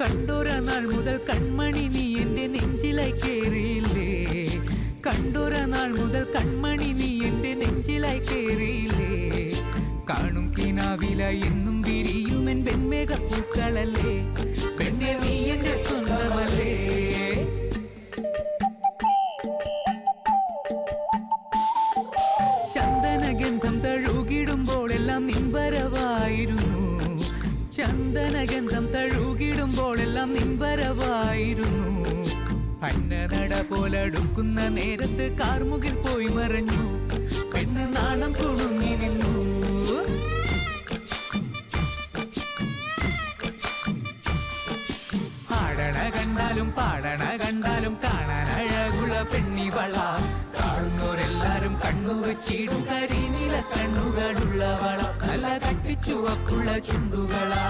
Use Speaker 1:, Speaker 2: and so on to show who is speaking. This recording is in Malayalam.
Speaker 1: കണ്ടൊര നാൾ മുതൽ കൺമണി നീ എൻ്റെ നെഞ്ചിലായി കേറിയില്ലേ. കണ്ടൊര നാൾ മുതൽ കൺമണി നീ എൻ്റെ നെഞ്ചിലായി കേറിയില്ലേ. കാണും കിനാവില എന്നും വിരിയുമെൻ വെൺമേഘപ്പൂക്കളല്ലേ. പെണ്ണെ നീ എൻ്റെ സ്വന്തമല്ലേ. ചന്ദനഗന്ധം തഴുകിടുമ്പോൾ എല്ലാം നിൻവരവായിരുന്നു. ചന്ദനഗന്ധം തഴുകിടുമ്പോൾ എല്ലാം നിൻവരവായിരുന്നു. അന്നനട പോലടുക്കുന്ന നേരത്ത് കാർമുകിൽ പോയി മറഞ്ഞു. പെണ്ണ് നാണം കുണുങ്ങി നിന്നു. ആടണ കണ്ടാലും പാടണ കണ്ടാലും കാണാൻ അഴകുള്ള പെണ്ണിവള. കാണുന്നോരെല്ലാരും കണ്ണുവച്ചിടും കരിനീല കണ്ണുകളുള്ളവള. നല്ല കട്ടിച്ചുവക്കുള്ള ചുണ്ടുകളാ.